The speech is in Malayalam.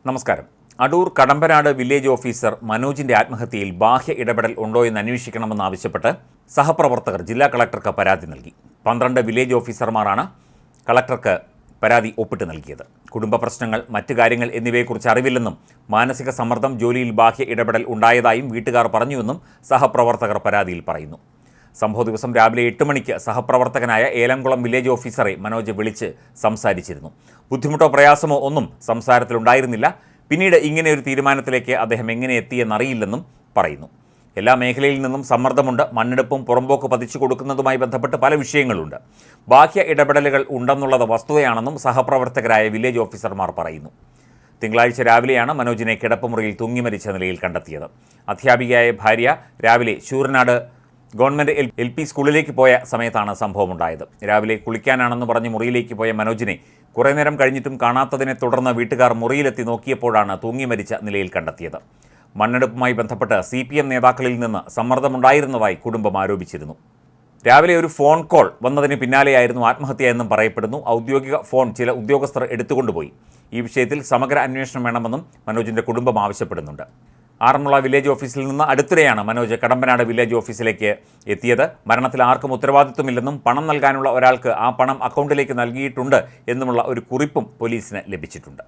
നമസ്കാരം. അടൂർ കടമ്പനാട് വില്ലേജ് ഓഫീസർ മനോജിന്റെ ആത്മഹത്യയിൽ ബാഹ്യ ഇടപെടൽ ഉണ്ടോ എന്ന് അന്വേഷിക്കണമെന്നാവശ്യപ്പെട്ട് സഹപ്രവർത്തകർ ജില്ലാ കളക്ടർക്ക് പരാതി നൽകി. 12 വില്ലേജ് ഓഫീസർമാരാണ് കളക്ടർക്ക് പരാതി ഒപ്പിട്ട് നൽകിയത്. കുടുംബ പ്രശ്നങ്ങൾ, മറ്റ് കാര്യങ്ങൾ എന്നിവയെക്കുറിച്ച് അറിവില്ലെന്നും മാനസിക സമ്മർദ്ദം, ജോലിയിൽ ബാഹ്യ ഇടപെടൽ ഉണ്ടായതായും വീട്ടുകാർ പറഞ്ഞുവെന്നും സഹപ്രവർത്തകർ പരാതിയിൽ പറയുന്നു. സംഭവ ദിവസം രാവിലെ 8 മണിക്ക് സഹപ്രവർത്തകനായ ഏലംകുളം വില്ലേജ് ഓഫീസറെ മനോജ് വിളിച്ച് സംസാരിച്ചിരുന്നു. ബുദ്ധിമുട്ടോ പ്രയാസമോ ഒന്നും സംസാരത്തിലുണ്ടായിരുന്നില്ല. പിന്നീട് ഇങ്ങനെയൊരു തീരുമാനത്തിലേക്ക് അദ്ദേഹം എങ്ങനെ എത്തിയെന്നറിയില്ലെന്നും പറയുന്നു. എല്ലാ മേഖലയിൽ നിന്നും സമ്മർദ്ദമുണ്ട്. മണ്ണെടുപ്പും പുറമ്പോക്ക് പതിച്ചു കൊടുക്കുന്നതുമായി ബന്ധപ്പെട്ട് പല വിഷയങ്ങളുണ്ട്. ബാഹ്യ ഇടപെടലുകൾ ഉണ്ടെന്നുള്ളത് വസ്തുതയാണെന്നും സഹപ്രവർത്തകരായ വില്ലേജ് ഓഫീസർമാർ പറയുന്നു. തിങ്കളാഴ്ച രാവിലെയാണ് മനോജിനെ കിടപ്പുമുറിയിൽ തൂങ്ങി മരിച്ച നിലയിൽ കണ്ടെത്തിയത്. അധ്യാപികയായ ഭാര്യ രാവിലെ ശൂരനാട് ഗവൺമെൻറ് LP സ്കൂളിലേക്ക് പോയ സമയത്താണ് സംഭവമുണ്ടായത്. രാവിലെ കുളിക്കാനാണെന്ന് പറഞ്ഞ് മുറിയിലേക്ക് പോയ മനോജിനെ കുറേ നേരം കഴിഞ്ഞിട്ടും കാണാത്തതിനെ തുടർന്ന് വീട്ടുകാർ മുറിയിലെത്തി നോക്കിയപ്പോഴാണ് തൂങ്ങി മരിച്ച നിലയിൽ കണ്ടെത്തിയത്. മണ്ണെടുപ്പുമായി ബന്ധപ്പെട്ട് CPM നേതാക്കളിൽ നിന്ന് സമ്മർദ്ദമുണ്ടായിരുന്നതായി കുടുംബം ആരോപിച്ചിരുന്നു. രാവിലെ ഒരു ഫോൺ കോൾ വന്നതിന് പിന്നാലെയായിരുന്നു ആത്മഹത്യ എന്നും പറയപ്പെടുന്നു. ഔദ്യോഗിക ഫോൺ ചില ഉദ്യോഗസ്ഥർ എടുത്തുകൊണ്ടുപോയി. ഈ വിഷയത്തിൽ സമഗ്ര അന്വേഷണം വേണമെന്നും മനോജിൻ്റെ കുടുംബം ആവശ്യപ്പെടുന്നുണ്ട്. ആറന്മുള വില്ലേജ് ഓഫീസിൽ നിന്ന് അടുത്തിടെയാണ് മനോജ് കടമ്പനാട് വില്ലേജ് ഓഫീസിലേക്ക് എത്തിയത്. മരണത്തിൽ ആർക്കും ഉത്തരവാദിത്വമില്ലെന്നും പണം നൽകാനുള്ള ഒരാൾക്ക് ആ പണം അക്കൗണ്ടിലേക്ക് നൽകിയിട്ടുണ്ട് എന്നുമുള്ള ഒരു കുറിപ്പും പോലീസിന് ലഭിച്ചിട്ടുണ്ട്.